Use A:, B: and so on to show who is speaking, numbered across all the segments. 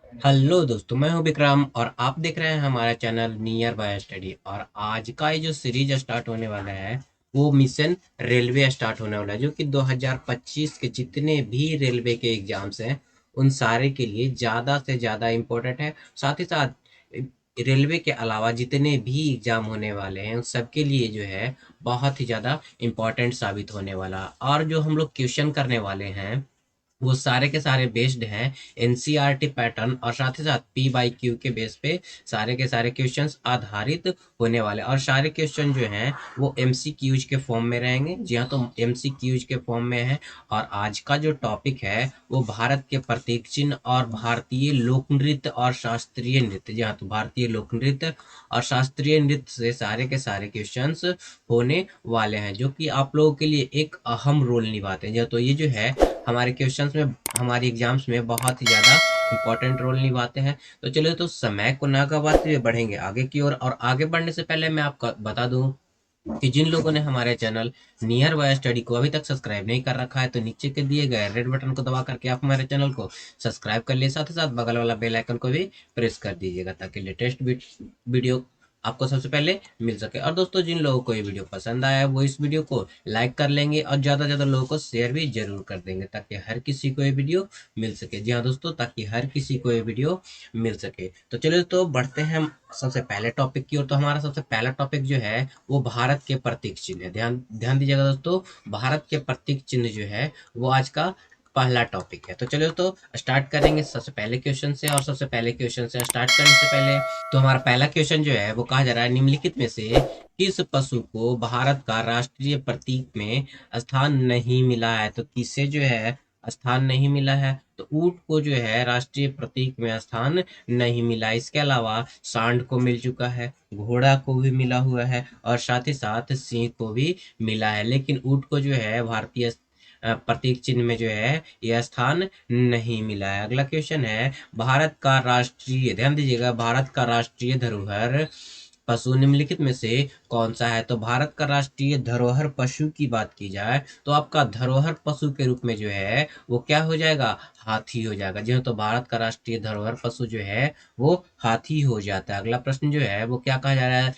A: Hello दोस्तों, मैं हूं विक्रम और आप देख रहे हैं हमारा चैनल नियर बाय स्टडी। और आज का ये जो सीरीज स्टार्ट होने वाला है वो मिशन रेलवे स्टार्ट होने वाला है, जो कि 2025 के जितने भी रेलवे के एग्जाम्स हैं उन सारे के लिए ज़्यादा से ज़्यादा इम्पोर्टेंट है। साथ ही साथ रेलवे के अलावा जितने भी एग्जाम होने वाले हैं उन सबके लिए जो है बहुत ही ज़्यादा इम्पोर्टेंट साबित होने वाला। और जो हम लोग क्वेश्चन करने वाले हैं वो सारे के सारे बेस्ड हैं एनसीईआरटी पैटर्न और साथ ही साथ पी बाई क्यू के बेस पे सारे के सारे क्वेश्चंस आधारित होने वाले। और सारे क्वेश्चन जो हैं वो एमसीक्यूज के फॉर्म में रहेंगे। जी हाँ, तो एमसीक्यूज के फॉर्म में है। और आज का जो टॉपिक है वो भारत के प्रतीक चिन्ह और भारतीय लोक नृत्य और शास्त्रीय नृत्य। जी हाँ, तो भारतीय लोक नृत्य और शास्त्रीय नृत्य से सारे के सारे क्वेश्चंस होने वाले हैं, जो कि आप लोगों के लिए एक अहम रोल निभाते हैं। जी हाँ, तो ये जो है हमारे क्वेश्चंस में, हमारी एग्जाम्स में बहुत ही ज़्यादा इंपॉर्टेंट रोल निभाते हैं। तो चलिए, तो समय को ना गवाते हुए बढ़ेंगे आगे की ओर। और आगे बढ़ने से पहले मैं आपको बता दूं कि जिन लोगों ने हमारे चैनल नियर बाय स्टडी को अभी तक सब्सक्राइब नहीं कर रखा है तो नीचे के दिए गए रेड बटन को दबा करके आप हमारे चैनल को सब्सक्राइब कर लिए। साथ ही साथ बगल वाला बेल आइकन को भी प्रेस कर दीजिएगा ताकि लेटेस्ट वीडियो आपको सबसे पहले मिल सके। और दोस्तों, जिन लोगों को ये वीडियो पसंद आया है वो इस वीडियो को लाइक कर लेंगे और ज़्यादा से ज़्यादा लोगों को शेयर भी जरूर कर देंगे ताकि हर किसी को ये वीडियो मिल सके। जी हाँ दोस्तों, ताकि हर किसी को ये वीडियो मिल सके। तो चलिए, तो बढ़ते हैं हम सबसे पहले टॉपिक की ओर। तो हमारा सबसे पहला टॉपिक जो है वो भारत के प्रतीक चिन्ह है। ध्यान ध्यान दीजिएगा दोस्तों, भारत के प्रतीक चिन्ह जो है वो आज का पहला टॉपिक है। तो चलिए, तो स्टार्ट करेंगे सबसे पहले क्वेश्चन से। और सबसे पहले क्वेश्चन से स्टार्ट करने से पहले तो हमारा पहला क्वेश्चन जो है वो कहा जा रहा है, निम्नलिखित में से किस पशु को भारत का राष्ट्रीय प्रतीक में स्थान नहीं मिला है? तो किसे जो है स्थान नहीं मिला है? तो ऊंट को जो है राष्ट्रीय प्रतीक में स्थान नहीं मिला। इसके अलावा सांड को मिल चुका है, घोड़ा को भी मिला हुआ है और साथ ही साथ सिंह को भी मिला है, लेकिन ऊंट को जो है भारतीय प्रतीक चिन्ह में जो है यह स्थान नहीं मिला है। अगला क्वेश्चन है, भारत का राष्ट्रीय, ध्यान दीजिएगा, भारत का राष्ट्रीय धरोहर पशु निम्नलिखित में से कौन सा है? तो भारत का राष्ट्रीय धरोहर पशु की बात की जाए तो आपका धरोहर पशु के रूप में जो है वो क्या हो जाएगा? हाथी हो जाएगा। जी हाँ, तो भारत का राष्ट्रीय धरोहर पशु जो है वो हाथी हो जाता है। अगला प्रश्न जो है वो क्या कहा जा रहा है,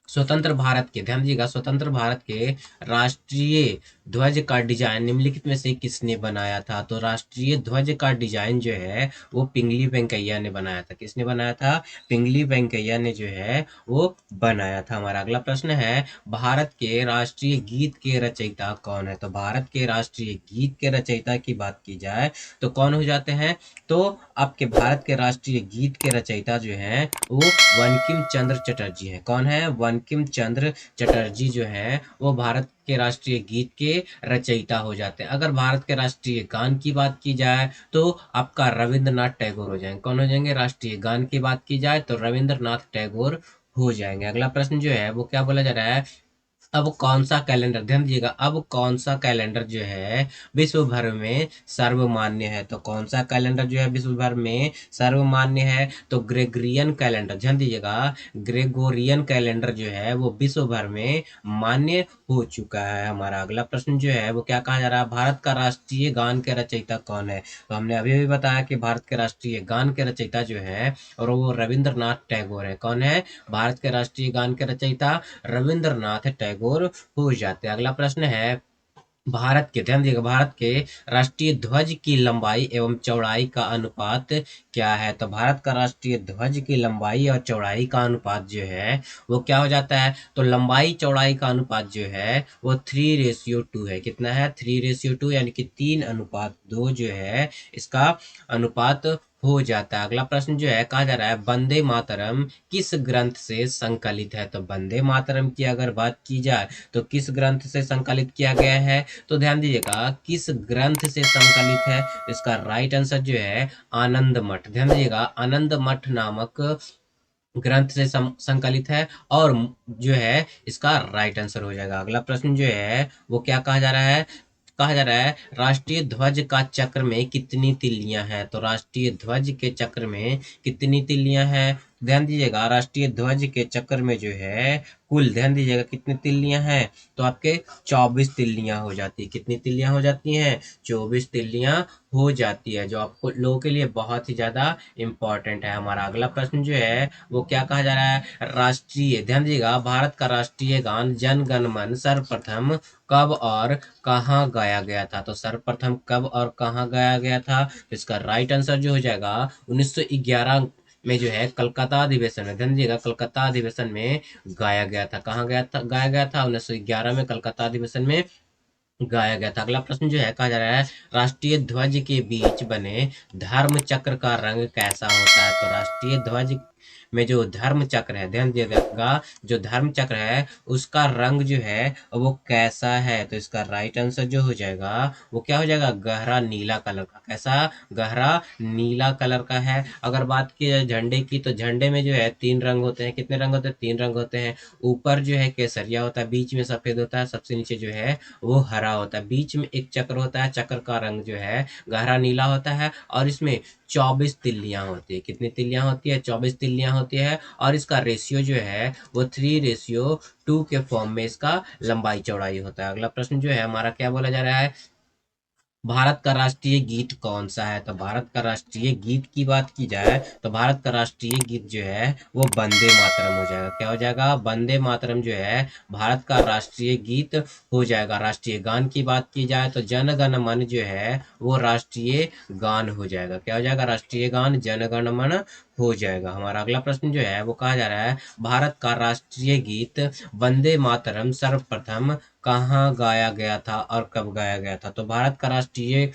A: स्वतंत्र भारत के, ध्यान दीजिएगा, स्वतंत्र भारत के राष्ट्रीय ध्वज का डिजाइन निम्नलिखित में से किसने बनाया था? तो राष्ट्रीय ध्वज का डिजाइन जो है वो पिंगली वेंकैया ने बनाया था। किसने बनाया था? पिंगली वेंकैया ने जो है वो बनाया था। हमारा अगला प्रश्न है, भारत के राष्ट्रीय गीत के रचयिता कौन है? तो भारत के राष्ट्रीय गीत के रचयिता की बात की जाए तो कौन हो जाते हैं? तो आपके भारत के राष्ट्रीय गीत के रचयिता जो हैं वो बंकिम चंद्र चटर्जी हैं। कौन है? बंकिम चंद्र चटर्जी जो हैं वो भारत के राष्ट्रीय गीत के रचयिता हो जाते हैं। अगर भारत के राष्ट्रीय गान की बात की जाए तो आपका रविंद्रनाथ टैगोर हो जाएंगे। कौन हो जाएंगे? राष्ट्रीय गान की बात की जाए तो रविंद्रनाथ टैगोर हो जाएंगे। अगला प्रश्न जो है वो क्या बोला जा रहा है, अब कौन सा कैलेंडर, ध्यान दीजिएगा, अब कौन सा कैलेंडर जो है विश्व भर में सर्वमान्य है? तो कौन सा कैलेंडर जो है विश्व भर में सर्वमान्य है? तो ग्रेगोरियन कैलेंडर। ध्यान दीजिएगा, ग्रेगोरियन कैलेंडर जो है वो विश्व भर में मान्य हो चुका है। हमारा अगला प्रश्न जो है वो क्या कहा जा रहा है, भारत का राष्ट्रीय गान के रचयिता कौन है? तो हमने अभी भी बताया कि भारत के राष्ट्रीय गान के रचयिता जो है और वो रविंद्रनाथ टैगोर है। कौन है? भारत के राष्ट्रीय गान के रचयिता रविंद्रनाथ टैगोर हो जाते हैं। अगला प्रश्न है, भारत के, ध्यान दिएगा, भारत के राष्ट्रीय ध्वज की लंबाई एवं चौड़ाई का अनुपात क्या है? तो भारत का राष्ट्रीय ध्वज की लंबाई और चौड़ाई का अनुपात जो है वो क्या हो जाता है? तो लंबाई चौड़ाई का अनुपात जो है वो 3:2 है। कितना है? 3:2, यानी कि 3:2 जो है इसका अनुपात हो जाता है। अगला प्रश्न जो है कहा जा रहा है, वंदे मातरम किस ग्रंथ से संकलित है? तो वंदे मातरम की अगर बात की जाए तो किस ग्रंथ से संकलित किया गया है? तो ध्यान दीजिएगा, किस ग्रंथ से संकलित है? इसका राइट आंसर जो है आनंद मठ। ध्यान दीजिएगा, आनंद मठ नामक ग्रंथ से संकलित है और जो है इसका राइट आंसर हो जाएगा। अगला प्रश्न जो है वो क्या कहा जा रहा है, कहा जा रहा है, राष्ट्रीय ध्वज का चक्र में कितनी तिल्लियां हैं? तो राष्ट्रीय ध्वज के चक्र में कितनी तिल्लियां हैं? ध्यान दीजिएगा राष्ट्रीय ध्वज के चक्र में जो है कुल ध्यान दीजिएगा कितनी तिल्लियां हैं, तो आपके 24 तिल्लियां हो जाती है। कितनी तिल्लियां हो जाती हैं? 24 तिल्लियां हो जाती है, जो आपको लोगों के लिए बहुत ही ज्यादा इंपॉर्टेंट है। हमारा अगला प्रश्न जो है वो क्या कहा जा रहा है? राष्ट्रीय ध्यान दीजिएगा भारत का राष्ट्रीय गान जन गण मन सर्वप्रथम कब और कहाँ गाया गया था? तो सर्वप्रथम कब और कहाँ गाया गया था? तो इसका राइट आंसर जो हो जाएगा 1911 में जो है कलकत्ता अधिवेशन में, ध्यान दीजिएगा कलकत्ता अधिवेशन में गाया गया था। कहाँ गया था? गाया गया था 1911 में कलकत्ता अधिवेशन में गाया गया था। अगला प्रश्न जो है कहा जा रहा है राष्ट्रीय ध्वज के बीच बने धर्म चक्र का रंग कैसा होता है? तो राष्ट्रीय ध्वज में जो धर्म चक्र है ध्यान दीजिएगा जो धर्म चक्र है उसका रंग जो है वो कैसा है? तो इसका राइट आंसर जो हो जाएगा वो क्या हो जाएगा? गहरा नीला कलर का। कैसा? गहरा नीला कलर का है। अगर बात की जाए झंडे की, तो झंडे में जो है 3 रंग होते हैं। कितने रंग होते हैं? 3 रंग होते हैं। ऊपर जो है केसरिया होता है, बीच में सफेद होता है, सबसे नीचे जो है वो हरा होता है। बीच में एक चक्र होता है, चक्र का रंग जो है गहरा नीला होता है और इसमें 24 तिल्लियां होती है। कितनी तिल्लियां होती है? 24 तिल्लियां होती है और इसका रेशियो जो है वो 3:2 के फॉर्म में इसका लंबाई चौड़ाई होता है। अगला प्रश्न जो है हमारा क्या बोला जा रहा है? भारत का राष्ट्रीय गीत कौन सा है? तो भारत का राष्ट्रीय गीत की बात की जाए तो भारत का राष्ट्रीय गीत जो है वो वंदे मातरम हो जाएगा। क्या हो जाएगा? वंदे मातरम जो है भारत का राष्ट्रीय गीत हो जाएगा। राष्ट्रीय गान की बात की जाए तो जन गण मन जो है वो राष्ट्रीय गान हो जाएगा। क्या हो जाएगा? राष्ट्रीय गान जन गण मन हो जाएगा। हमारा अगला प्रश्न जो है वो कहा जा रहा है भारत का राष्ट्रीय गीत वंदे मातरम सर्वप्रथम कहाँ गाया गया था और कब गाया गया था? तो भारत का राष्ट्रीय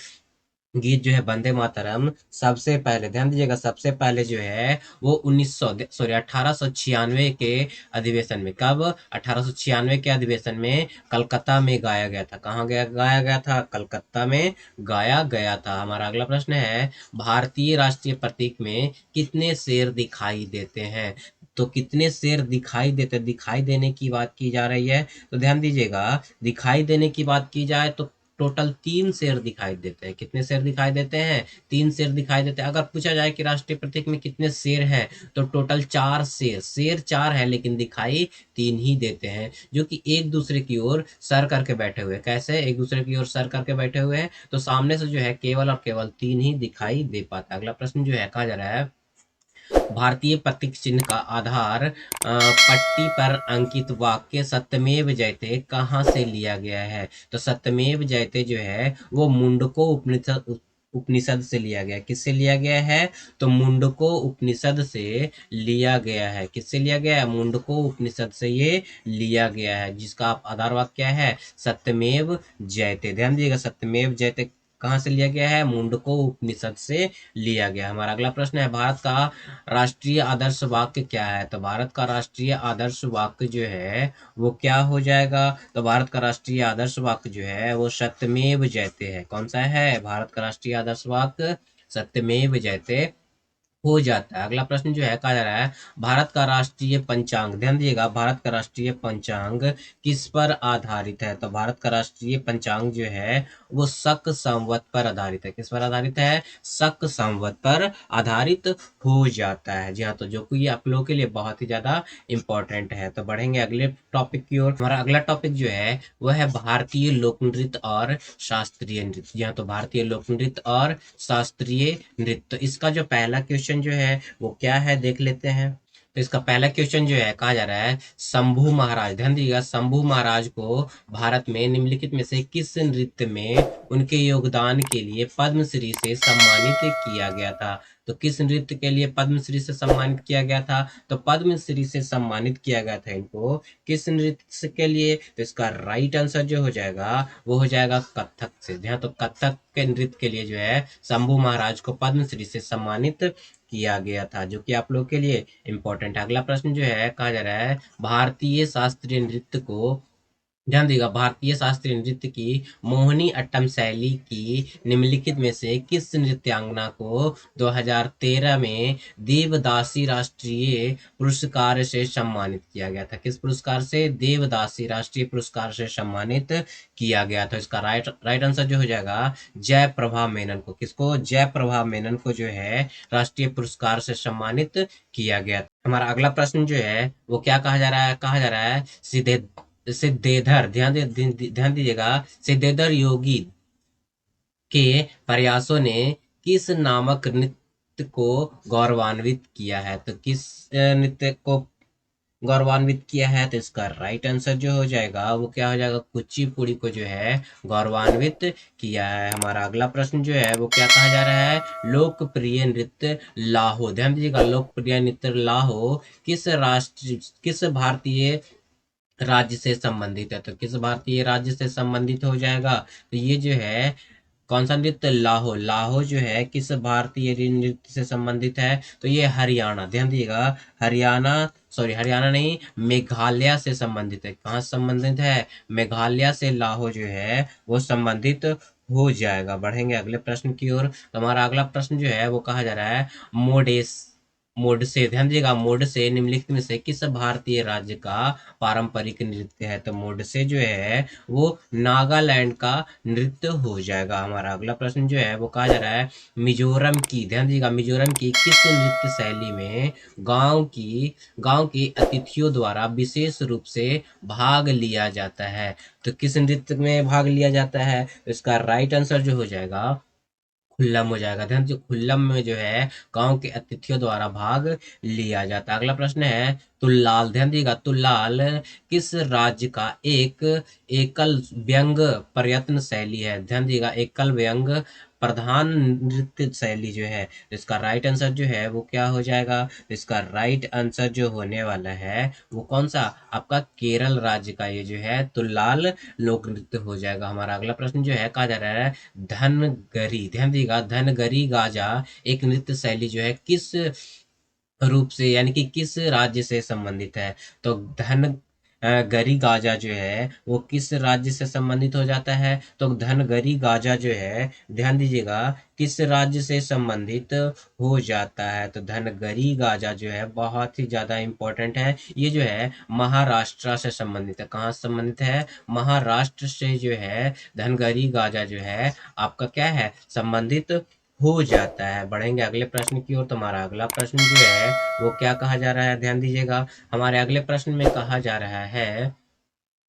A: गीत जो है वंदे मातरम सबसे पहले ध्यान दीजिएगा सबसे पहले जो है वो 1896 के अधिवेशन में, कब? 1896 के अधिवेशन में कलकत्ता में गाया गया था। कहाँ गाया गया था? कलकत्ता में गाया गया था। हमारा अगला प्रश्न है भारतीय राष्ट्रीय प्रतीक में कितने शेर दिखाई देते हैं? तो कितने शेर दिखाई देते, दिखाई देने की बात की जा रही है, तो ध्यान दीजिएगा दिखाई देने की बात की जाए तो टोटल 3 शेर दिखाई देते हैं। कितने शेर दिखाई देते हैं? 3 शेर दिखाई देते हैं। अगर पूछा जाए कि राष्ट्रीय प्रतीक में कितने शेर हैं, तो टोटल 4 शेर, शेर 4 है लेकिन दिखाई 3 ही देते हैं, जो कि एक दूसरे की ओर सर करके बैठे हुए हैं। कैसे एक दूसरे की ओर सर करके बैठे हुए हैं? तो सामने से जो है केवल और केवल 3 ही दिखाई दे पाता है। अगला प्रश्न जो है कहा जा रहा है भारतीय प्रतीक चिन्ह का आधार पट्टी पर अंकित वाक्य सत्यमेव जयते कहाँ से लिया गया है? तो सत्यमेव जयते जो है वो मुंडको उपनिषद उपनिषद से लिया गया। किससे लिया गया है? तो मुंडको उपनिषद से लिया गया है। किससे लिया गया है? मुंडको उपनिषद से ये लिया गया है, जिसका आधार वाक्य क्या है? सत्यमेव जयते। ध्यान दीजिएगा सत्यमेव जयते कहाँ से लिया गया है? मुंडको उपनिषद से लिया गया। हमारा अगला प्रश्न है भारत का राष्ट्रीय आदर्श वाक्य क्या है? तो भारत का राष्ट्रीय आदर्श वाक्य जो है वो क्या हो जाएगा? तो भारत का राष्ट्रीय आदर्श वाक्य जो है वो सत्यमेव जयते है। कौन सा है भारत का राष्ट्रीय आदर्श वाक्य? सत्यमेव जयते हो जाता है। अगला प्रश्न जो है कहा जा रहा है भारत का राष्ट्रीय पंचांग, ध्यान दीजिएगा भारत का राष्ट्रीय पंचांग किस पर आधारित है? तो भारत का राष्ट्रीय पंचांग जो है वो शक संवत पर आधारित है। किस पर आधारित है? शक संवत पर आधारित हो जाता है। जी हाँ, तो जो कि आप लोगों के लिए बहुत ही ज्यादा इंपॉर्टेंट है। तो बढ़ेंगे अगले टॉपिक की ओर। हमारा अगला टॉपिक जो है वह है भारतीय लोक नृत्य और शास्त्रीय नृत्य। जी हाँ, तो भारतीय लोक नृत्य और शास्त्रीय नृत्य। तो इसका जो पहला क्वेश्चन जो है वो क्या है देख लेते हैं। तो इसका पहला क्वेश्चन जो है कहा जा रहा है शंभू महाराज, ध्यान दीजिएगा शंभू महाराज को भारत में निम्नलिखित में से किस नृत्य में उनके योगदान के लिए पद्मश्री से सम्मानित किया गया था? तो किस नृत्य के लिए पद्मश्री से सम्मानित किया गया था? तो पद्मश्री से सम्मानित किया गया था इनको किस नृत्य के लिए? तो इसका राइट आंसर जो हो जाएगा वो हो जाएगा कथक से। ध्यान, तो कथक के नृत्य के लिए जो है शंभू महाराज को पद्मश्री से सम्मानित किया गया था, जो कि आप लोग के लिए इंपॉर्टेंट है। अगला प्रश्न जो है कहा जा रहा है भारतीय शास्त्रीय नृत्य को ध्यान देगा, भारतीय शास्त्रीय नृत्य की मोहिनी अट्टम शैली की निम्नलिखित में से किस नृत्यांगना को 2013 में देवदासी राष्ट्रीय पुरस्कार से सम्मानित किया गया था? किस पुरस्कार से? देवदासी राष्ट्रीय पुरस्कार से सम्मानित किया गया था। इसका राइट आंसर जो हो जाएगा जयप्रभा मेनन को। किसको? जयप्रभा मेनन को जो है राष्ट्रीय पुरस्कार से सम्मानित किया गया था। हमारा अगला प्रश्न जो है वो क्या कहा जा रहा है? कहा जा रहा है सिद्धेधर, ध्यान दीजिएगा, सिद्धेधर योगी के प्रयासों ने किस नामक नृत्य को गौरवान्वित किया है? तो किस नृत्य को गौरवान्वित किया है? तो इसका राइट आंसर जो हो जाएगा वो क्या हो जाएगा? कुचिपुड़ी को जो है गौरवान्वित किया है। हमारा अगला प्रश्न जो है वो क्या कहा जा रहा है? लोकप्रिय नृत्य लाहो, ध्यान दीजिएगा, लोकप्रिय नृत्य लाहो किस भारतीय राज्य से संबंधित है? तो किस भारतीय राज्य से संबंधित हो जाएगा? तो ये जो है कौन सा नृत्य? लाहो। लाहो जो है किस भारतीय नृत्य से संबंधित है? तो ये हरियाणा, ध्यान दीजिएगा, हरियाणा, सॉरी हरियाणा नहीं, मेघालय से संबंधित है। कहाँ से संबंधित है? मेघालय से लाहो जो है वो संबंधित हो जाएगा। बढ़ेंगे अगले प्रश्न की ओर। तो हमारा अगला प्रश्न जो है वो कहा जा रहा है मोडेस मोड से, ध्यान दीजिएगा, मोड से निम्नलिखित में से किस भारतीय राज्य का पारंपरिक नृत्य है? तो मोड से जो है वो नागालैंड का नृत्य हो जाएगा। हमारा अगला प्रश्न जो है वो कहा जा रहा है मिजोरम की, ध्यान दीजिएगा, मिजोरम की किस नृत्य शैली में गांव की अतिथियों द्वारा विशेष रूप से भाग लिया जाता है? तो किस नृत्य में भाग लिया जाता है? तो इसका राइट आंसर जो हो जाएगा खुल्लम हो जाएगा। ध्यान से, खुल्लम में जो है गांव के अतिथियों द्वारा भाग लिया जाता है। अगला प्रश्न है तुल्लाल, ध्यान दीजिएगा, तुल्लाल किस राज्य का एक एकल व्यंग प्रयत्न शैली है? ध्यान दीजिएगा, एकल व्यंग प्रधान नृत्य शैली जो है। तो इसका राइट आंसर जो है वो क्या हो जाएगा? तो इसका राइट आंसर जो होने वाला है वो कौन सा? आपका केरल राज्य का ये जो है तुल्लाल लोक नृत्य हो जाएगा। हमारा अगला प्रश्न जो है कहा जा रहा है धनगरी, ध्यान दीजिएगा, धनगरी गाजा एक नृत्य शैली जो है किस रूप से यानी कि किस राज्य से संबंधित है? तो गरी गाजा जो है वो किस राज्य से संबंधित हो जाता है? तो धनगरी गाजा जो है, ध्यान दीजिएगा, किस राज्य से संबंधित हो जाता है? तो धनगरी गाजा जो है बहुत ही ज्यादा इंपॉर्टेंट है। ये जो है महाराष्ट्र से संबंधित है। कहाँ से संबंधित है? महाराष्ट्र से जो है धनगरी गाजा जो है आपका क्या है? संबंधित हो जाता है। बढ़ेंगे अगले प्रश्न की ओर। तुम्हारा अगला प्रश्न जो है वो क्या कहा जा रहा है? ध्यान दीजिएगा, हमारे अगले प्रश्न में कहा जा रहा है,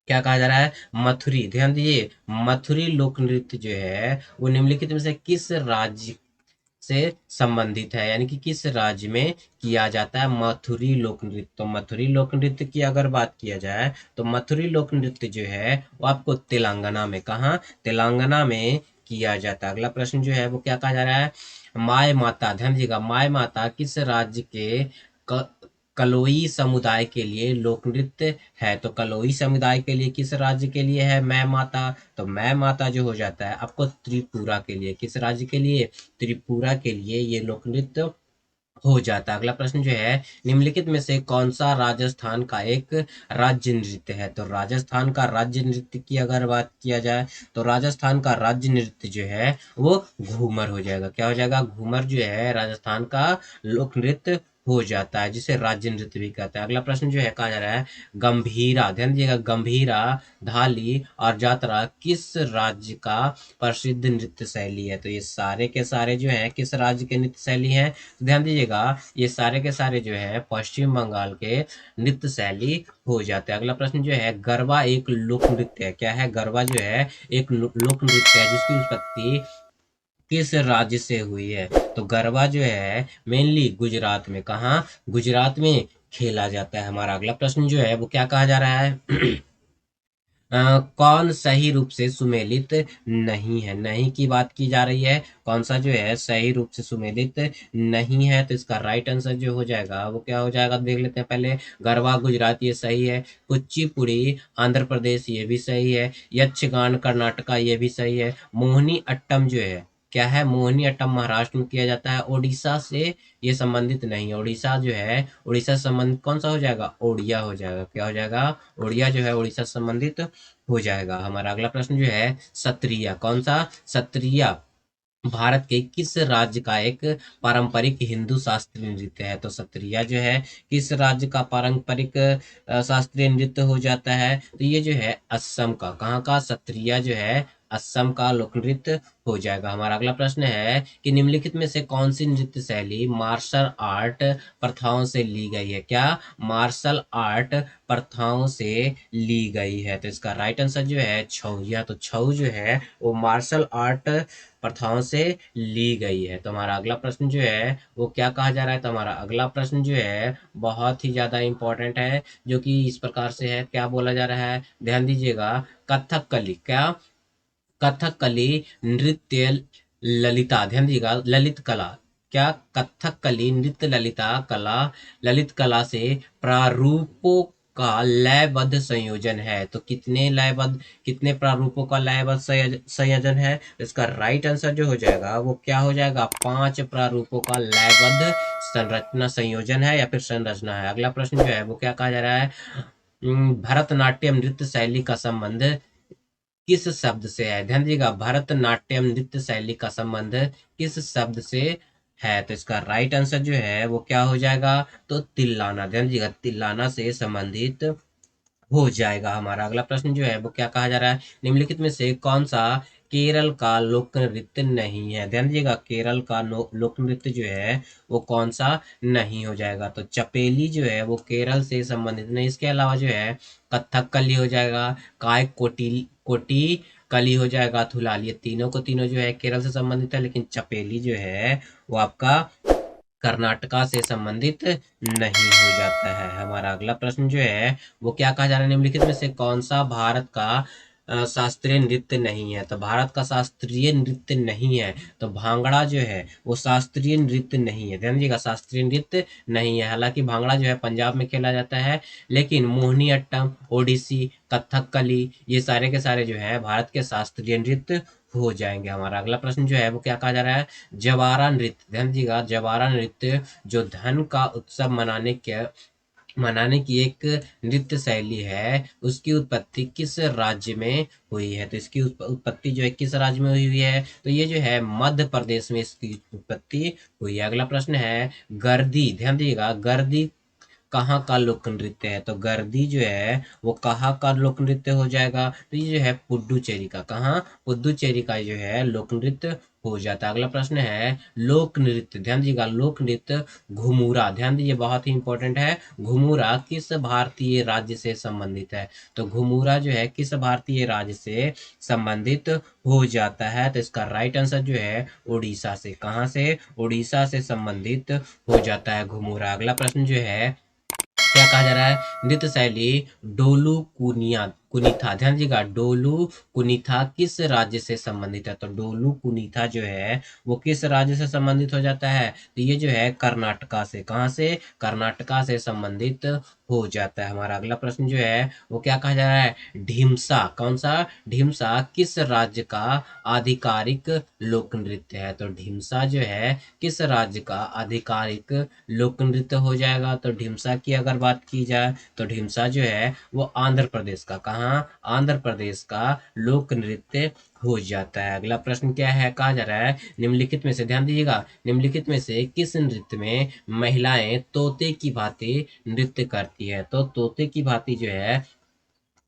A: क्या कहा जा रहा है? मथुरी, ध्यान दीजिए, मथुरी लोक नृत्य जो है वो निम्नलिखित में से किस राज्य से संबंधित है? यानी कि किस राज्य में किया जाता है मथुरी लोक नृत्य? तो मथुरी लोक नृत्य की अगर बात किया जाए तो मथुरी लोक नृत्य जो है वो आपको तेलंगाना में, कहाँ? तेलंगाना में किया जाता है। अगला प्रश्न जो है वो क्या कहा जा रहा है? माय माता, ध्यान दीजिएगा, माय माता किस राज्य के क- कलोई समुदाय के लिए लोक नृत्य है? तो कलोई समुदाय के लिए किस राज्य के लिए है मैं माता? तो मैं माता जो हो जाता है आपको त्रिपुरा के लिए। किस राज्य के लिए? त्रिपुरा के लिए ये लोक नृत्य हो जाता है। अगला प्रश्न जो है निम्नलिखित में से कौन सा राजस्थान का एक राज्य नृत्य है? तो राजस्थान का राज्य नृत्य की अगर बात किया जाए तो राजस्थान का राज्य नृत्य जो है वो घूमर हो जाएगा। क्या हो जाएगा? घूमर जो है राजस्थान का लोक नृत्य हो जाता है, जिसे राज्य नृत्य भी कहता है। अगला प्रश्न जो है कहा जा रहा है गंभीरा, ध्यान दीजिएगा, गंभीरा, धाली और जात्रा किस राज्य का प्रसिद्ध नृत्य शैली है? तो ये सारे के सारे जो है किस राज्य के नृत्य शैली है? ध्यान दीजिएगा, ये सारे के सारे जो है पश्चिम बंगाल के नृत्य शैली हो जाते हैं। अगला प्रश्न जो है गरबा एक लोक नृत्य है। क्या है? गरबा जो है एक लोक नृत्य है जिसकी उत्पत्ति किस राज्य से हुई है? तो गरबा जो है मेनली गुजरात में, कहाँ? गुजरात में खेला जाता है। हमारा अगला प्रश्न जो है वो क्या कहा जा रहा है? कौन सही रूप से सुमेलित नहीं है? नहीं की बात की जा रही है, कौन सा जो है सही रूप से सुमेलित नहीं है? तो इसका राइट आंसर जो हो जाएगा वो क्या हो जाएगा? देख लेते हैं पहले। गरबा गुजरात ये सही है, कुचिपुड़ी आंध्र प्रदेश ये भी सही है, यक्षगान कर्नाटका ये भी सही है, मोहिनी अट्टम जो है क्या है, मोहिनी अट्टम महाराष्ट्र में किया जाता है। ओडिशा से ये संबंधित नहीं है। ओडिशा जो है, उड़ीसा से संबंधित कौन सा हो जाएगा, ओडिया हो जाएगा। क्या हो जाएगा, ओडिया जो है उड़ीसा से संबंधित हो जाएगा। हमारा अगला प्रश्न जो है सत्रिया, कौन सा, सत्रिया भारत के किस राज्य का एक पारंपरिक हिंदू शास्त्रीय नृत्य है। तो सत्रिया जो है किस राज्य का पारंपरिक शास्त्रीय नृत्य हो जाता है। तो ये जो है असम का, कहाँ का, सत्रिया जो है असम का लोक नृत्य हो जाएगा। हमारा अगला प्रश्न है कि निम्नलिखित में से कौन सी नृत्य शैली मार्शल आर्ट प्रथाओं से ली गई है। क्या, मार्शल आर्ट प्रथाओं से ली गई है। तो इसका राइट आंसर जो है छऊ। या तो छऊ जो है वो मार्शल आर्ट प्रथाओं से ली गई है। तो हमारा अगला प्रश्न जो है वो क्या कहा जा रहा है। तो हमारा अगला प्रश्न जो है बहुत ही ज्यादा इंपॉर्टेंट है, जो कि इस प्रकार से है। क्या बोला जा रहा है, ध्यान दीजिएगा। कथकली, क्या, कथकली नृत्य ललिता, ध्यान दीजिएगा, ललित कला। क्या, कथकली नृत्य ललिता कला, ललित कला से प्रारूपों का लयबद्ध संयोजन है। तो कितने लयबद्ध, कितने प्रारूपों का लयबद्ध संयोजन है। इसका राइट आंसर जो हो जाएगा वो क्या हो जाएगा, 5 प्रारूपों का लयबद्ध संरचना संयोजन है या फिर संरचना है। अगला प्रश्न जो है वो क्या कहा जा रहा है, भरतनाट्यम नृत्य शैली का संबंध किस शब्द से है। ध्यान दीजिएगा, भरतनाट्यम नृत्य शैली का संबंध किस शब्द से है। तो इसका राइट आंसर जो है वो क्या हो जाएगा, तो तिल्लाना। ध्यान दीजिएगा, तिल्लाना से संबंधित हो जाएगा। हमारा अगला प्रश्न जो है वो क्या कहा जा रहा है, निम्नलिखित में से कौन सा केरल का लोक नृत्य नहीं है। ध्यान दीजिएगा, केरल का लोक नृत्य जो है वो कौन सा नहीं हो जाएगा। तो चपेली जो है वो केरल से संबंधित नहीं। इसके अलावा जो है कथकली हो जाएगा, काय कोटी कोटी कली हो जाएगा, थुलाल, ये तीनों को तीनों जो है केरल से संबंधित है। लेकिन चपेली जो है वो आपका कर्नाटका से संबंधित नहीं हो जाता है। हमारा अगला प्रश्न जो है वो क्या कहा जा रहा है, निम्नलिखित में से कौन सा भारत का शास्त्रीय नृत्य नहीं है। तो भारत का शास्त्रीय नृत्य नहीं है, तो भांगड़ा जो है वो शास्त्रीय नृत्य नहीं है। ध्यान दीजिएगा, शास्त्रीय नृत्य नहीं है। हालांकि भांगड़ा जो है पंजाब में खेला जाता है, लेकिन मोहिनी अट्टम, ओडिसी, कथकली, ये सारे के सारे जो है भारत के शास्त्रीय नृत्य हो जाएंगे। हमारा अगला प्रश्न जो है वो क्या कहा जा रहा है, जवारा नृत्य। ध्यान दीजिएगा, जवारा नृत्य जो धन का उत्सव मनाने की एक नृत्य शैली है, उसकी उत्पत्ति किस राज्य में हुई है। तो इसकी उत्पत्ति जो है किस राज्य में हुई है। तो ये जो है मध्य प्रदेश में इसकी उत्पत्ति हुई है। अगला प्रश्न है गर्दी। ध्यान दीजिएगा, गर्दी कहाँ का लोक नृत्य है। तो गर्दी जो है वो कहाँ का लोक नृत्य हो जाएगा। तो ये जो है पुडुचेरी का, कहाँ, पुडुचेरी का जो है लोक नृत्य हो जाता है। अगला प्रश्न है लोक नृत्य। ध्यान दीजिएगा, लोक नृत्य घुमुरा, ध्यान दीजिए बहुत ही इंपॉर्टेंट है, घुमुरा किस भारतीय राज्य से संबंधित है। तो घुमुरा जो है किस भारतीय राज्य से संबंधित हो जाता है। तो इसका राइट आंसर जो है उड़ीसा से, कहाँ से, उड़ीसा से संबंधित हो जाता है घुमुरा। अगला प्रश्न जो है क्या कहा जा रहा है, नृत्य शैली डोलू कुनीथा। ध्यान दीजिएगा, डोलू कुनीथा किस राज्य से संबंधित है। तो डोलू कुनीथा जो है वो किस राज्य से संबंधित हो जाता है। तो ये जो है कर्नाटका से, कहाँ से, कर्नाटका से संबंधित हो जाता है। हमारा अगला प्रश्न जो है वो क्या कहा जा रहा है, ढीमसा, कौन सा, ढीमसा किस राज्य का आधिकारिक लोक नृत्य है। तो ढीमसा जो है किस राज्य का आधिकारिक लोक नृत्य हो जाएगा। तो ढीमसा की अगर बात की जाए तो ढीमसा जो है वो आंध्र प्रदेश का, कहाँ, आंध्र प्रदेश का लोक नृत्य हो जाता है। अगला प्रश्न क्या है, कहा जा रहा है निम्नलिखित में से, ध्यान दीजिएगा, निम्नलिखित में से किस नृत्य में महिलाएं तोते की भांति नृत्य करती है। तो तोते की भांति जो है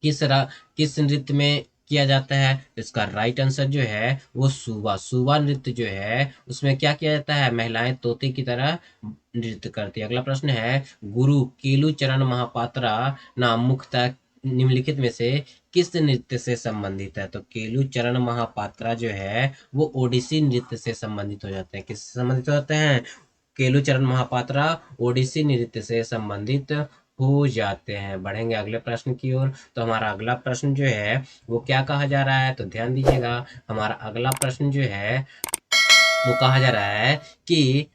A: किस नृत्य में किया जाता है। इसका राइट आंसर जो है वो सुबा, सुबा नृत्य जो है उसमें क्या किया जाता है, महिलाएं तोते की तरह नृत्य करती है। अगला प्रश्न है गुरु केलू चरण महापात्रा नाम मुख्यतः निम्नलिखित में से किस नृत्य से संबंधित है। तो केलू चरण महापात्रा जो है वो ओडिसी नृत्य से संबंधित हो जाते हैं। किससे संबंधित होते हैं, केलूचरण महापात्रा ओडिसी नृत्य से संबंधित हो जाते हैं। बढ़ेंगे अगले प्रश्न की ओर। तो हमारा अगला प्रश्न जो है वो क्या कहा जा रहा है, तो ध्यान दीजिएगा, हमारा अगला प्रश्न जो है वो कहा जा रहा है कि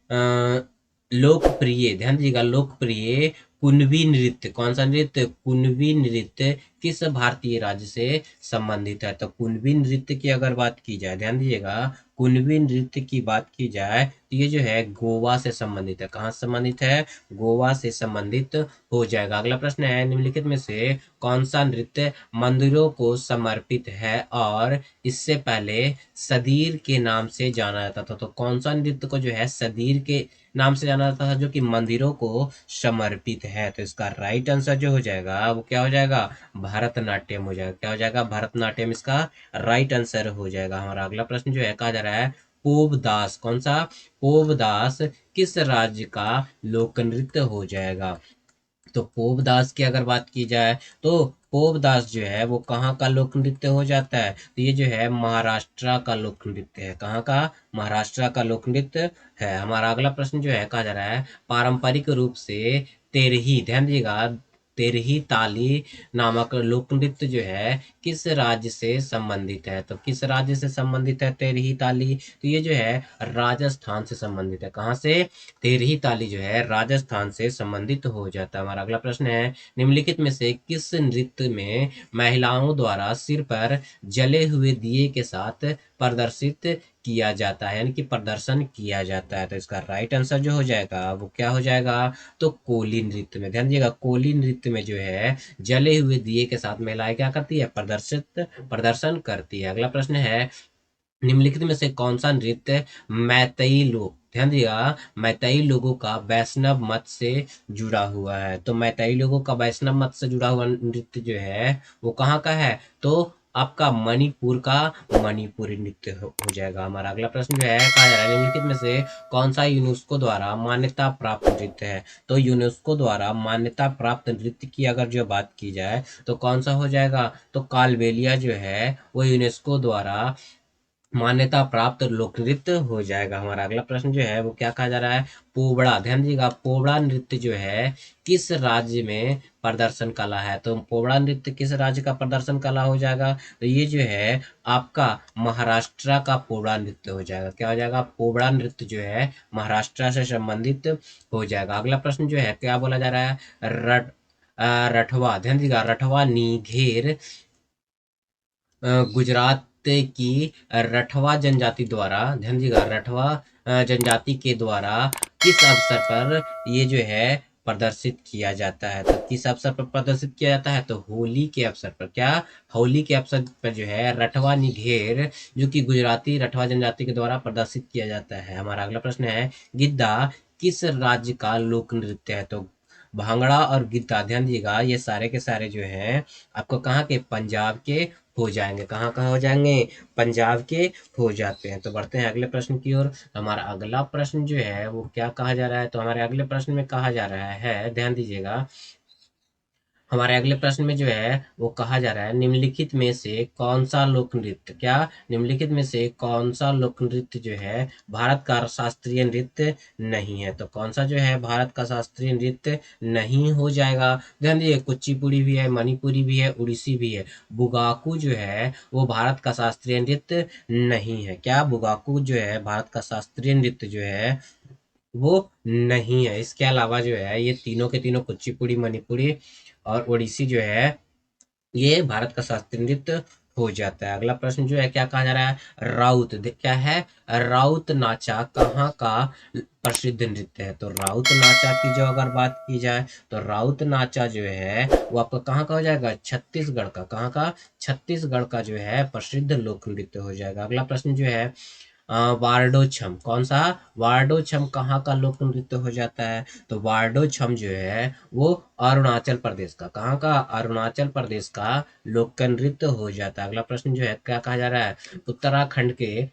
A: लोकप्रिय, ध्यान दीजिएगा, लोकप्रिय कुणबी नृत्य, कौन सा नृत्य? कुणबी नृत्य किस भारतीय राज्य से संबंधित है? तो कुणबी नृत्य की अगर बात की जाए, ध्यान दीजिएगा, कुणबी नृत्य की बात की जाए तो ये जो है गोवा से संबंधित है। कहाँ से संबंधित है? गोवा से संबंधित हो जाएगा। अगला प्रश्न है, निम्नलिखित में से कौन सा नृत्य मंदिरों को समर्पित है और इससे पहले सदीर के नाम से जाना जाता था? तो कौन सा नृत्य को जो है सदीर के नाम से जाना जाता था, जो कि मंदिरों को समर्पित है? तो इसका राइट आंसर जो हो जाएगा वो क्या हो जाएगा? भरतनाट्यम हो जाएगा। क्या हो जाएगा? भरतनाट्यम इसका राइट आंसर हो जाएगा। हमारा अगला प्रश्न जो है कहा जा रहा है, पोवदास, कौन सा? पोवदास किस राज्य का लोक नृत्य हो जाएगा? तो पोवदास की अगर बात की जाए तो पोवदास जो है वो कहाँ का लोक नृत्य हो जाता है? तो ये जो है महाराष्ट्र का लोक नृत्य है। कहाँ का? महाराष्ट्र का लोक नृत्य है। हमारा अगला प्रश्न जो है कहा जा रहा है, पारंपरिक रूप से तेरही, ध्यान दीजिएगा, तेरही ताली नामक लोक नृत्य जो है किस राज्य से संबंधित है? तो किस राज्य से संबंधित है तेरही ताली? तो ये जो है राजस्थान से संबंधित है। कहाँ से? तेरही ताली जो है राजस्थान से संबंधित हो जाता है। हमारा अगला प्रश्न है, निम्नलिखित में से किस नृत्य में महिलाओं द्वारा सिर पर जले हुए दिए के साथ प्रदर्शित किया जाता है, यानी कि प्रदर्शन किया जाता है? तो इसका राइट आंसर जो हो जाएगा वो क्या हो जाएगा? तो कोली नृत्य में। ध्यान दीजिएगा, कोली नृत्य में जो है जले हुए दिए के साथ महिलाएं क्या करती है? प्रदर्शन करती है। अगला प्रश्न है, निम्नलिखित में से कौन सा नृत्य मैतेई लोग, ध्यान दिया, मैतेई लोगों का वैष्णव मत से जुड़ा हुआ है? तो मैतेई लोगों का वैष्णव मत से जुड़ा हुआ नृत्य जो है वो कहाँ का है? तो आपका मणिपुर का मणिपुरी नृत्य हो जाएगा। हमारा अगला प्रश्न जो है कहा जा रहा है, निम्नलिखित में से कौन सा यूनेस्को द्वारा मान्यता प्राप्त नृत्य है? तो यूनेस्को द्वारा मान्यता प्राप्त नृत्य की अगर जो बात की जाए तो कौन सा हो जाएगा? तो कालबेलिया जो है वो यूनेस्को द्वारा मान्यता प्राप्त लोक नृत्य हो जाएगा। हमारा अगला प्रश्न जो है वो क्या कहा जा रहा है? पोवड़ा, ध्यान दीजिएगा, पोवड़ा नृत्य जो है किस राज्य में प्रदर्शन कला है? तो पोवड़ा नृत्य किस राज्य का प्रदर्शन कला हो जाएगा? तो ये जो है आपका महाराष्ट्र का पोवड़ा नृत्य हो जाएगा। क्या हो जाएगा? पोवड़ा नृत्य जो है महाराष्ट्र से संबंधित हो जाएगा। अगला प्रश्न जो है क्या बोला जा रहा है? रठवा, ध्यान दीजिएगा, रठवा नीघेर गुजरात की रठवा जनजाति द्वारा, ध्यान दीजिएगा, रठवा जनजाति के द्वारा किस अवसर पर ये जो है प्रदर्शित किया जाता है? तो किस अवसर पर प्रदर्शित किया जाता है? तो होली के अवसर पर। क्या? होली के अवसर पर जो है रठवा निघेर जो कि गुजराती रठवा जनजाति के द्वारा प्रदर्शित किया जाता है। हमारा अगला प्रश्न है, गिद्धा किस राज्य का लोक नृत्य है? तो भांगड़ा और गिद्धा, ध्यान दीजिएगा, ये सारे के सारे जो हैं आपको कहाँ के? पंजाब के हो जाएंगे। कहाँ कहाँ हो जाएंगे? पंजाब के हो जाते हैं। तो बढ़ते हैं अगले प्रश्न की ओर। हमारा अगला प्रश्न जो है वो क्या कहा जा रहा है? तो हमारे अगले प्रश्न में कहा जा रहा है, ध्यान दीजिएगा, हमारे अगले प्रश्न में जो है वो कहा जा रहा है, निम्नलिखित में से कौन सा लोक नृत्य, क्या? निम्नलिखित में से कौन सा लोक नृत्य जो है भारत का शास्त्रीय नृत्य नहीं है? तो कौन सा जो है भारत का शास्त्रीय नृत्य नहीं हो जाएगा? ध्यान दीजिए, कुचिपुड़ी भी है, मणिपुरी भी है, उड़ीसी भी है। बुगाकू जो है वो भारत का शास्त्रीय नृत्य नहीं है। क्या? बुगाकू जो है भारत का शास्त्रीय नृत्य जो है वो नहीं है। इसके अलावा जो है ये तीनों के तीनों, कुचिपुड़ी, मणिपुरी और ओडिसी जो है ये भारत का शास्त्रीय नृत्य हो जाता है। अगला प्रश्न जो है क्या कहा जा रहा है? राउत, क्या है? राउत नाचा कहाँ का प्रसिद्ध नृत्य है? तो राउत नाचा की जो अगर बात की जाए तो राउत नाचा जो है वो आपका कहाँ का हो जाएगा? छत्तीसगढ़ का। कहाँ का? छत्तीसगढ़ का जो है प्रसिद्ध लोक नृत्य हो जाएगा। अगला प्रश्न जो है वार्डो छम, कौन सा? वार्डो छम कहाँ का लोक नृत्य हो जाता है? तो वार्डो छम जो है वो अरुणाचल प्रदेश का, कहाँ का? अरुणाचल प्रदेश का लोक नृत्य हो जाता है। अगला प्रश्न जो है क्या कहा जा रहा है? उत्तराखंड के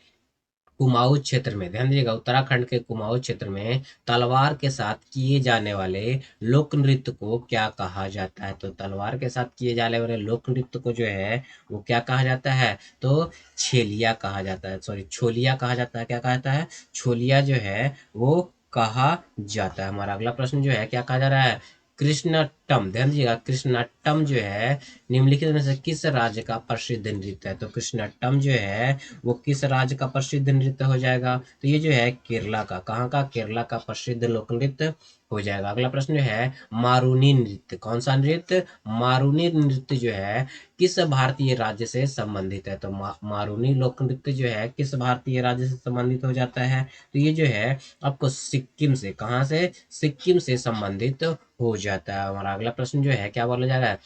A: कुमाऊं क्षेत्र में, ध्यान दीजिएगा, उत्तराखंड के कुमाऊं क्षेत्र में तलवार के साथ किए जाने वाले लोक नृत्य को क्या कहा जाता है? तो तलवार के साथ किए जाने वाले लोक नृत्य को जो है वो क्या कहा जाता है? तो छेलिया कहा जाता है, सॉरी, छोलिया कहा जाता है। क्या कहा जाता है? छोलिया जो है वो कहा जाता है। हमारा अगला प्रश्न जो है क्या कहा जा रहा है? कृष्णाटम, ध्यान दीजिएगा, कृष्णाटम जो है निम्नलिखित में से किस राज्य का प्रसिद्ध नृत्य है? तो कृष्णाटम जो है वो किस राज्य का प्रसिद्ध नृत्य हो जाएगा? तो ये जो है केरला का, कहाँ का? केरला का प्रसिद्ध लोक नृत्य हो जाएगा। अगला प्रश्न जो है मारूनी नृत्य, कौन सा नृत्य? मारूनी नृत्य जो है किस भारतीय राज्य से संबंधित है? तो मारूनी लोक नृत्य जो है किस भारतीय राज्य से संबंधित हो जाता है? तो ये जो है आपको सिक्किम से, कहाँ से? सिक्किम से संबंधित हो जाता है। हमारा अगला प्रश्न जो है क्या बोला जा रहा है?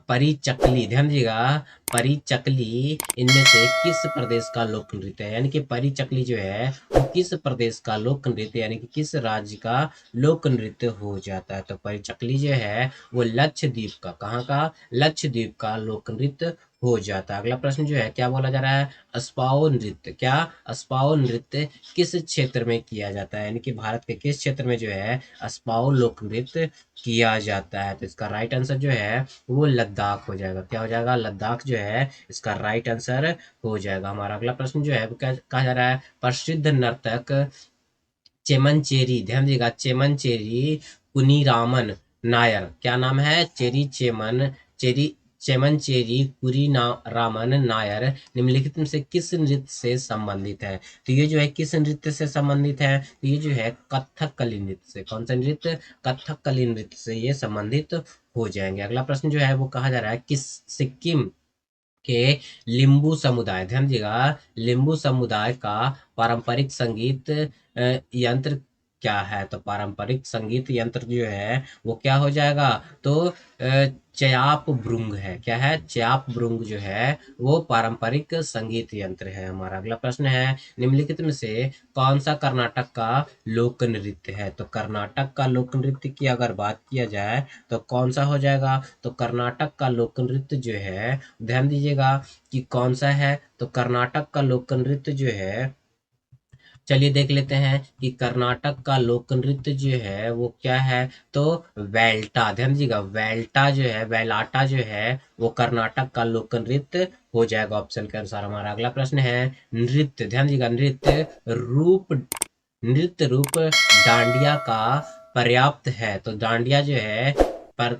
A: परिचकली, ध्यान दीजिएगा, परिचकली इनमें से किस प्रदेश का लोक नृत्य है? यानी कि परिचकली जो है वो किस प्रदेश का लोक नृत्य यानी कि किस राज्य का लोक नृत्य हो जाता है? तो परिचकली जो है वो लक्षद्वीप का, कहाँ का? लक्षद्वीप का लोक नृत्य हो जाता है। अगला प्रश्न जो है क्या बोला जा रहा है? अस्पाओ नृत्य, क्या? अस्पाओ नृत्य किस क्षेत्र में किया जाता है? यानी कि भारत के किस क्षेत्र में जो है अस्पाओ लोक नृत्य किया जाता है? तो इसका राइट आंसर जो है वो लद्दाख हो जाएगा। क्या हो जाएगा? लद्दाख जो है इसका राइट आंसर हो जाएगा। हमारा अगला प्रश्न जो है वो क्या कहा जा रहा है? प्रसिद्ध नर्तक चेमनचेरी, ध्यान दीजिएगा, चेमनचेरी कुनीरामन नायर, क्या नाम है? चेरी चेमनचेरी कुरीरामन नायर निम्नलिखित में से किस नृत्य से संबंधित है? तो ये जो है किस नृत्य से संबंधित है? तो ये जो है कथकली नृत्य से, कौन सा नृत्य? कथकली नृत्य से ये संबंधित हो जाएंगे। अगला प्रश्न जो है वो कहा जा रहा है किस सिक्किम के लिम्बू समुदाय, ध्यान दीजिएगा, लिम्बू समुदाय का पारंपरिक संगीत यंत्र क्या है? तो पारंपरिक संगीत यंत्र जो है वो क्या हो जाएगा? तो च्याप ब्रुंग है। क्या है? च्याप ब्रुंग जो है वो पारंपरिक संगीत यंत्र है। हमारा अगला प्रश्न है निम्नलिखित में से कौन सा कर्नाटक का लोक नृत्य है? तो कर्नाटक का लोक नृत्य की अगर बात किया जाए तो कौन सा हो जाएगा? तो कर्नाटक का लोक नृत्य जो है, ध्यान दीजिएगा कि कौन सा है? तो कर्नाटक का लोक नृत्य जो है, चलिए देख लेते हैं कि कर्नाटक का लोक नृत्य जो है वो क्या है? तो वेल्टा, ध्यान दीजिएगा, वेल्टा जो है, वेलाटा जो है वो कर्नाटक का लोक नृत्य हो जाएगा ऑप्शन के अनुसार। हमारा अगला प्रश्न है नृत्य, ध्यान दीजिएगा, नृत्य रूप डांडिया का पर्याप्त है? तो डांडिया जो है पर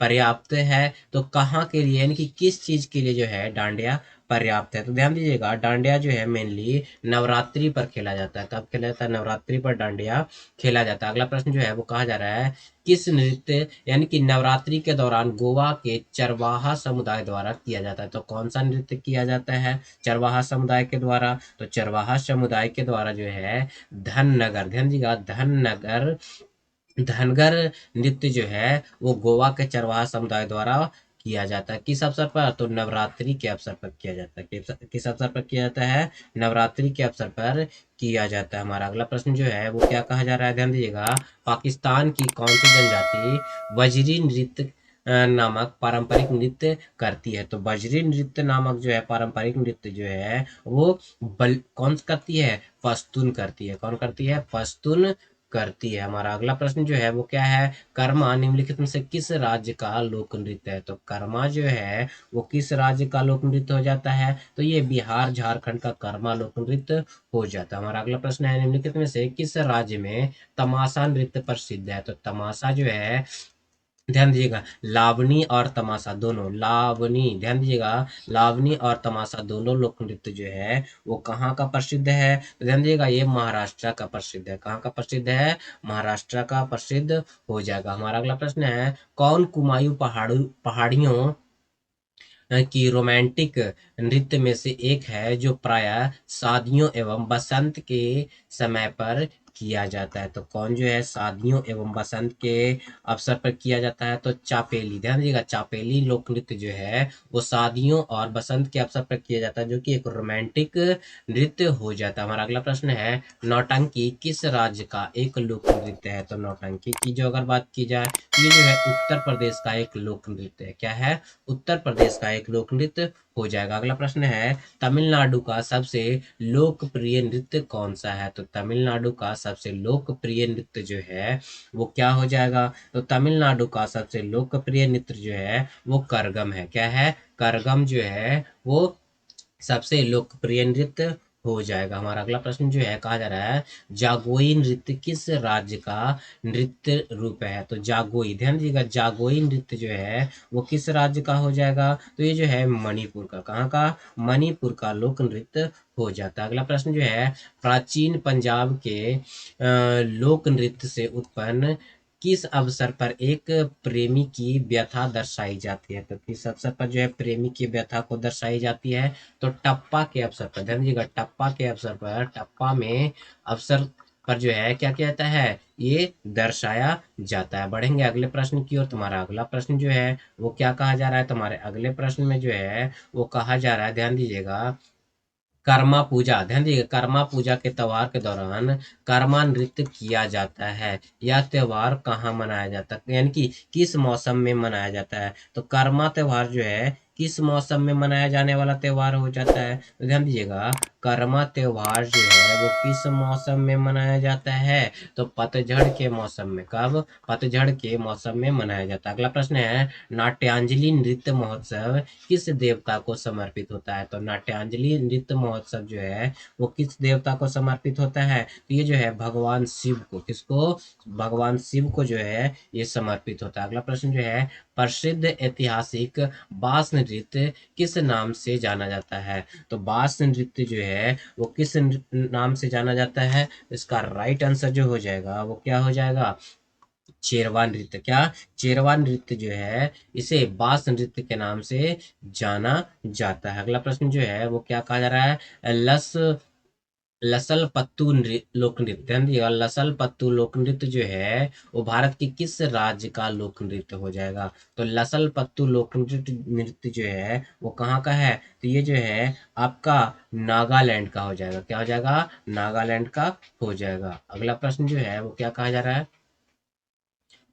A: पर्याप्त है तो कहाँ के लिए, यानी कि किस चीज के लिए जो है डांडिया पर्याप्त है? तो ध्यान दीजिएगा, डांडिया जो है मेनली नवरात्रि पर खेला जाता है। कब खेला जाता है? नवरात्रि पर डांडिया खेला जाता है। अगला प्रश्न जो है वो कहा जा रहा है किस नृत्य यानी कि नवरात्रि के दौरान गोवा के चरवाहा समुदाय द्वारा किया जाता है? तो कौन सा नृत्य किया जाता है चरवाहा समुदाय के द्वारा? तो चरवाहा समुदाय के द्वारा जो है धननगर, ध्यान दीजिएगा, धननगर धनगर नृत्य जो है वो गोवा के चरवाहा समुदाय द्वारा किया जाता है। किस अवसर पर? तो नवरात्रि के अवसर पर किया जाता है। किस अवसर पर किया जाता है? नवरात्रि के अवसर पर किया जाता है। हमारा अगला प्रश्न जो है वो क्या कहा जा रहा है? ध्यान दीजिएगा, पाकिस्तान की कौन सी जनजाति वजरी नृत्य नामक पारंपरिक नृत्य करती है? तो वजरी नृत्य नामक जो है पारंपरिक नृत्य जो है वो कौन करती है? पश्तून करती है। कौन करती है? पश्तून करती है। हमारा अगला प्रश्न जो है वो क्या है? कर्मा निम्नलिखित में से किस राज्य का लोक नृत्य है? तो कर्मा जो है वो किस राज्य का लोक नृत्य हो जाता है? तो ये बिहार झारखंड का कर्मा लोक नृत्य हो जाता है। हमारा अगला प्रश्न है निम्नलिखित में से किस राज्य में तमाशा नृत्य प्रसिद्ध है? तो तमाशा जो है, ध्यान दीजिएगा, लावनी और तमाशा दोनों, लावनी, ध्यान दीजिएगा, लावनी और तमाशा दोनों लोक नृत्य जो है वो कहाँ का प्रसिद्ध है? तो ध्यान दीजिएगा ये महाराष्ट्र का प्रसिद्ध है। कहाँ का प्रसिद्ध है? महाराष्ट्र का प्रसिद्ध हो जाएगा। हमारा अगला प्रश्न है कौन कुमायूं पहाड़ियों की रोमांटिक नृत्य में से एक है जो प्रायः शादियों एवं बसंत के समय पर किया जाता है? तो कौन जो है शादियों एवं बसंत के अवसर पर किया जाता है? तो चापेली, ध्यान दीजिएगा, चापेली लोक नृत्य जो है वो शादियों और बसंत के अवसर पर किया जाता है, जो कि एक रोमांटिक नृत्य हो जाता है। हमारा अगला प्रश्न है नौटंकी किस राज्य का एक लोक नृत्य है? तो नौटंकी की जो अगर बात की जाए तो ये जो है उत्तर प्रदेश का एक लोक नृत्य है। क्या है? उत्तर प्रदेश का एक लोक नृत्य हो जाएगा। अगला प्रश्न है तमिलनाडु का सबसे लोकप्रिय नृत्य कौन सा है? तो तमिलनाडु का सबसे लोकप्रिय नृत्य जो है वो क्या हो जाएगा? तो तमिलनाडु का सबसे लोकप्रिय नृत्य जो है वो करगम है। क्या है? करगम जो है वो सबसे लोकप्रिय नृत्य हो जाएगा। हमारा अगला प्रश्न जो है कहा जा रहा है जागोई नृत्य किस राज्य का नृत्य रूप है? तो जागोई, ध्यान दीजिएगा, जागोई नृत्य जो है वो किस राज्य का हो जाएगा? तो ये जो है मणिपुर का, कहाँ का? मणिपुर का लोक नृत्य हो जाता है। अगला प्रश्न जो है प्राचीन पंजाब के लोक नृत्य से उत्पन्न किस अवसर पर एक प्रेमी की व्यथा दर्शाई जाती है? तो किस अवसर पर जो है प्रेमी की व्यथा को दर्शाई जाती है? तो टप्पा के अवसर पर, ध्यान दीजिएगा, टप्पा के अवसर पर, टप्पा में अवसर पर जो है क्या किया जाता है? ये दर्शाया जाता है। बढ़ेंगे अगले प्रश्न की ओर। तुम्हारा अगला प्रश्न जो है वो क्या कहा जा रहा है? तुम्हारे अगले प्रश्न में जो है वो कहा जा रहा है, ध्यान दीजिएगा, कर्मा पूजा, ध्यान दीजिए, कर्मा पूजा के त्योहार के दौरान कर्मा नृत्य किया जाता है। यह त्योहार कहाँ मनाया जाता है, यानी कि किस मौसम में मनाया जाता है? तो कर्मा त्योहार जो है किस मौसम में मनाया जाने वाला त्योहार हो जाता है? तो ध्यान दीजिएगा, कर्मा त्योहार जो है वो किस मौसम में मनाया जाता है? तो पतझड़ के मौसम में। कब? पतझड़ के मौसम में मनाया जाता है। अगला प्रश्न है नाट्यांजलि नृत्य महोत्सव किस देवता को समर्पित होता है? तो नाट्यांजलि नृत्य महोत्सव जो है वो किस देवता को समर्पित होता है? तो ये जो है भगवान शिव को, किसको? भगवान शिव को जो है ये समर्पित होता है। अगला प्रश्न जो है प्रसिद्ध ऐतिहासिक बास नृत्य किस नाम से जाना जाता है? तो बास नृत्य जो है वो किस नाम से जाना जाता है? इसका राइट आंसर जो हो जाएगा वो क्या हो जाएगा? शेरवा नृत्य। क्या? शेरवा नृत्य जो है इसे बास नृत्य के नाम से जाना जाता है। अगला प्रश्न जो है वो क्या कहा जा रहा है? लस लसल पत्तू लोक नृत्य, ध्यान दिएगा, लसल पत्तू लोक नृत्य जो है वो भारत के किस राज्य का लोक नृत्य हो जाएगा? तो लसल पत्तू लोक नृत्य जो है वो कहाँ का है? तो ये जो है आपका नागालैंड का हो जाएगा। क्या हो जाएगा? नागालैंड का हो जाएगा। अगला प्रश्न जो है वो क्या कहा जा रहा है?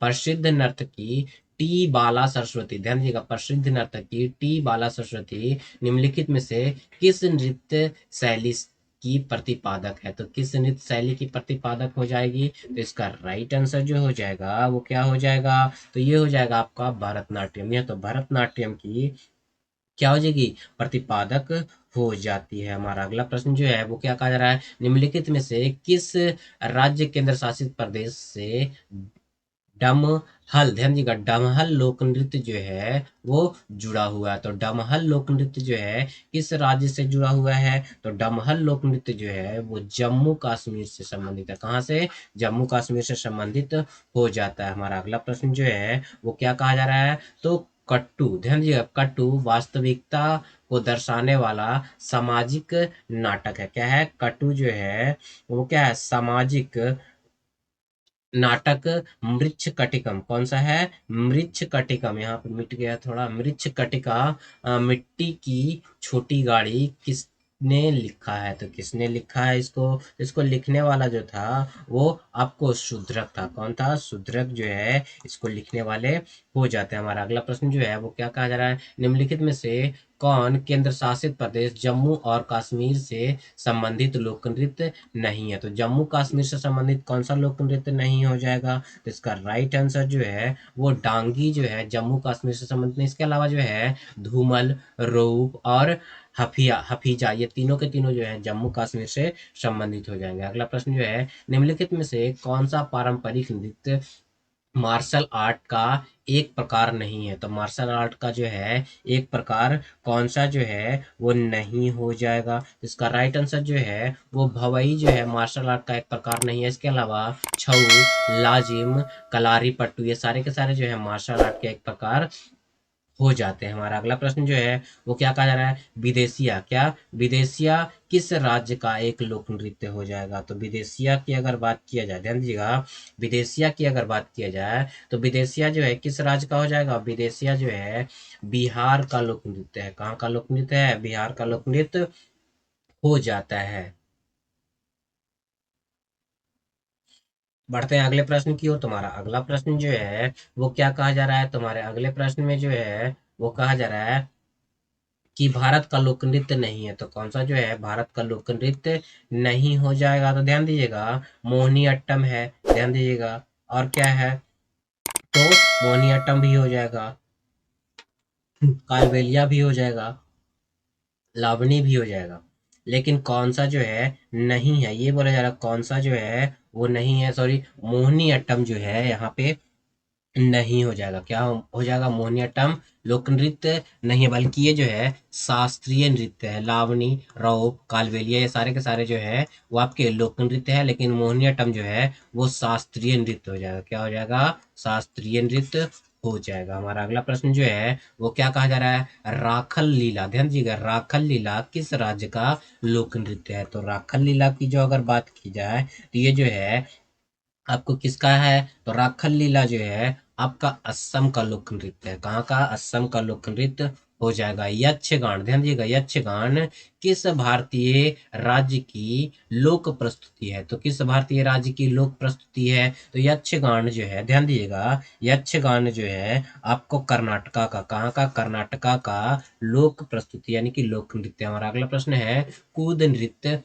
A: प्रसिद्ध नर्तकी टी बाला सरस्वती, ध्यान दीजिएगा, प्रसिद्ध नर्तकी टी बाला सरस्वती निम्नलिखित में से किस नृत्य शैली की प्रतिपादक है? तो किस नृत्य शैली की प्रतिपादक हो जाएगी? तो इसका राइट आंसर जो हो जाएगा वो क्या हो जाएगा? तो ये हो जाएगा आपका भरतनाट्यम। यह तो भरतनाट्यम की क्या हो जाएगी? प्रतिपादक हो जाती है। हमारा अगला प्रश्न जो है वो क्या कहा जा रहा है? निम्नलिखित में से किस राज्य केंद्र शासित प्रदेश से डमहल, ध्यान दीजिएगा, डमहल लोक नृत्य जो है वो जुड़ा हुआ है? तो डमहल लोक नृत्य जो है किस राज्य से जुड़ा हुआ है? तो डमहल लोक नृत्य जो है वो जम्मू कश्मीर से संबंधित है। कहाँ से? जम्मू कश्मीर से संबंधित हो जाता है। हमारा अगला प्रश्न जो है वो क्या कहा जा रहा है? तो कट्टू, ध्यान दीजिएगा, कट्टू वास्तविकता को दर्शाने वाला सामाजिक नाटक है। क्या है? कट्टू जो है वो क्या है? सामाजिक नाटक मृच्छ कटिकम। कौन सा है? मृच्छ कटिकम। यहाँ पे मिट गया थोड़ा, मृच्छ कटिका। मिट्टी की छोटी गाड़ी किसने लिखा है? तो किसने लिखा है इसको? इसको लिखने वाला जो था वो आपको शूद्रक था। कौन था? शूद्रक जो है इसको लिखने वाले हो जाते हैं। हमारा अगला प्रश्न जो है वो क्या कहा जा रहा है? निम्नलिखित में से कौन केंद्र शासित प्रदेश जम्मू और कश्मीर से संबंधित लोक नृत्य नहीं है? तो जम्मू कश्मीर से संबंधित कौन सा लोक नृत्य नहीं हो जाएगा? तो इसका राइट आंसर जो है वो डांगी जो है जम्मू कश्मीर से संबंधित नहीं। इसके अलावा जो है धूमल, रोप और हफिया, हफीजा, ये तीनों के तीनों जो है जम्मू कश्मीर से संबंधित हो जाएंगे। अगला प्रश्न जो है निम्नलिखित में से कौन सा पारंपरिक नृत्य मार्शल आर्ट का एक प्रकार नहीं है? तो मार्शल आर्ट का जो है एक प्रकार कौन सा जो है वो नहीं हो जाएगा? इसका राइट आंसर जो है वो भवई जो है मार्शल आर्ट का एक प्रकार नहीं है। इसके अलावा छऊ, लाजिम, कलारी पट्टू, ये सारे के सारे जो है मार्शल आर्ट के एक प्रकार हो जाते हैं। हमारा अगला प्रश्न जो है वो क्या कहा जा रहा है? विदेशिया। क्या? विदेशिया किस राज्य का एक लोक नृत्य हो जाएगा? तो विदेशिया की अगर बात किया जाए, ध्यान दीजिएगा, विदेशिया की अगर बात किया जाए तो विदेशिया जो है किस राज्य का हो जाएगा? विदेशिया जो है बिहार का लोक नृत्य है। कहाँ का लोक नृत्य है? बिहार का लोक नृत्य हो जाता है। बढ़ते हैं अगले प्रश्न की ओर। तुम्हारा अगला प्रश्न जो है वो क्या कहा जा रहा है? तुम्हारे अगले प्रश्न में जो है वो कहा जा रहा है कि भारत का लोक नृत्य नहीं है। तो कौन सा जो है भारत का लोक नृत्य नहीं हो जाएगा? तो ध्यान दीजिएगा, मोहिनी अट्टम है, ध्यान दीजिएगा, और क्या है? तो मोहिनी अट्टम भी हो जाएगा, कालबेलिया भी हो जाएगा, लावणी भी हो जाएगा। लेकिन कौन सा जो है नहीं है, ये बोला जा रहा है कौन सा जो है वो नहीं है, सॉरी मोहिनीअट्टम जो है यहाँ पे नहीं हो जाएगा। क्या हो जाएगा? मोहिनीअट्टम लोक नृत्य नहीं है, बल्कि ये जो है शास्त्रीय नृत्य है। लावणी, रौब, कालबेलिया ये सारे के सारे जो है वो आपके लोक नृत्य है, लेकिन मोहिनीअट्टम जो है वो शास्त्रीय नृत्य हो जाएगा। क्या हो जाएगा? शास्त्रीय नृत्य हो जाएगा। हमारा अगला प्रश्न जो है वो क्या कहा जा रहा है? राखल लीला। ध्यान दीजिएगा, राखल लीला किस राज्य का लोक नृत्य है? तो राखल लीला की जो अगर बात की जाए तो ये जो है आपको किसका है? तो राखल लीला जो है आपका असम का लोक नृत्य है। कहाँ का? असम का लोक नृत्य हो जाएगा। यक्षगान, ध्यान दीजिएगा, यक्षगान किस भारतीय राज्य की लोक प्रस्तुति है? तो किस भारतीय राज्य की लोक प्रस्तुति है? तो यक्षगान जो है, ध्यान दीजिएगा, यक्षगान जो है आपको कर्नाटका का, कहाँ का? कर्नाटका का लोक प्रस्तुति यानी कि लोक नृत्य। हमारा अगला प्रश्न है कूद नृत्य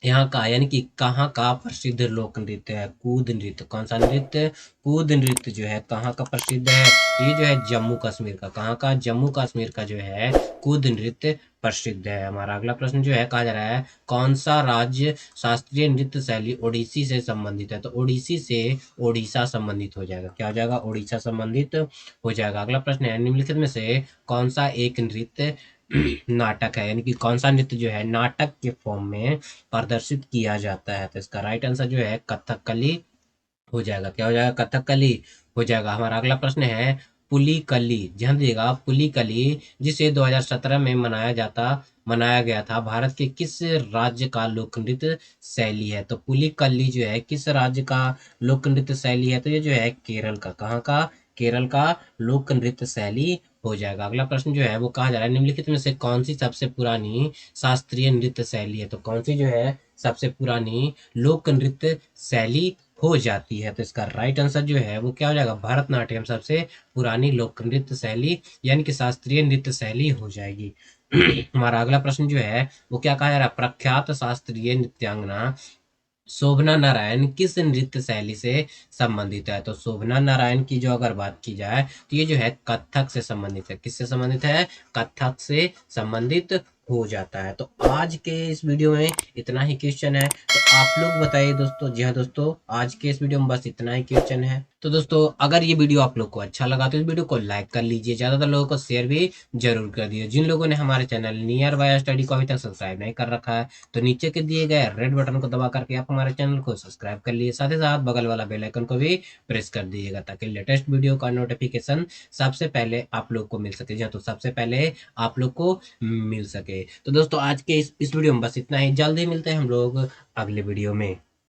A: यहाँ का यानी कि कहाँ का प्रसिद्ध लोक नृत्य है? कूद नृत्य। कौन सा नृत्य? कूद नृत्य जो है कहाँ का प्रसिद्ध है? ये जो है जम्मू कश्मीर का। कहाँ का? जम्मू कश्मीर का जो है कूद नृत्य प्रसिद्ध है। हमारा अगला प्रश्न जो है कहा जा रहा है कौन सा राज्य शास्त्रीय नृत्य शैली ओडिसी से संबंधित है? तो ओडिसी से ओडिशा संबंधित हो जाएगा। क्या हो जाएगा? ओडिशा संबंधित हो जाएगा। अगला प्रश्न है निम्नलिखित में से कौन सा एक नृत्य नाटक है, यानी कि कौन सा नृत्य जो है नाटक के फॉर्म में प्रदर्शित किया जाता है? तो इसका राइट आंसर जो है कथकली हो जाएगा। क्या हो जाएगा? कथकली हो जाएगा। हमारा अगला प्रश्न है पुलिकली। ध्यान दीजिएगा, पुलिकली जिसे 2017 में मनाया गया था, भारत के किस राज्य का लोक नृत्य शैली है? तो पुलिकली जो है किस राज्य का लोक नृत्य शैली है? तो ये जो है केरल का। कहाँ का? केरल का लोक नृत्य शैली हो जाएगा। अगला प्रश्न जो है वो कहा जा रहा है निम्नलिखित में से कौन सी सबसे पुरानी शास्त्रीय नृत्य शैली है? तो कौन सी जो है सबसे पुरानी लोक नृत्य शैली हो जाती है? तो इसका राइट आंसर जो है वो क्या हो जाएगा? भरतनाट्यम सबसे पुरानी लोक नृत्य शैली यानी कि शास्त्रीय नृत्य शैली हो जाएगी। हमारा अगला प्रश्न जो है वो क्या कहा जा रहा है? प्रख्यात शास्त्रीय नृत्यांगना शोभना नारायण किस नृत्य शैली से संबंधित है? तो शोभना नारायण की जो अगर बात की जाए तो ये जो है कथक से संबंधित है। किससे संबंधित है? कथक से संबंधित हो जाता है। तो आज के इस वीडियो में इतना ही क्वेश्चन है, तो आप लोग बताइए दोस्तों। जी हाँ दोस्तों, आज के इस वीडियो में बस इतना ही क्वेश्चन है। तो दोस्तों अगर ये वीडियो आप लोग को अच्छा लगा तो इस वीडियो को लाइक कर लीजिए, ज्यादातर लोगों को शेयर भी जरूर कर दीजिए। जिन लोगों ने हमारे चैनल नियर बाय स्टडी को अभी तक सब्सक्राइब नहीं कर रखा है तो नीचे के दिए गए रेड बटन को दबा करके आप हमारे चैनल को सब्सक्राइब कर लिए, साथ ही साथ बगल वाला बेल आइकन को भी प्रेस कर दीजिएगा ताकि लेटेस्ट वीडियो का नोटिफिकेशन सबसे पहले आप लोग को मिल सके। जी तो सबसे पहले आप लोग को मिल सके। तो दोस्तों आज के इस वीडियो में बस इतना ही। जल्द ही मिलते हैं हम लोग अगले वीडियो में।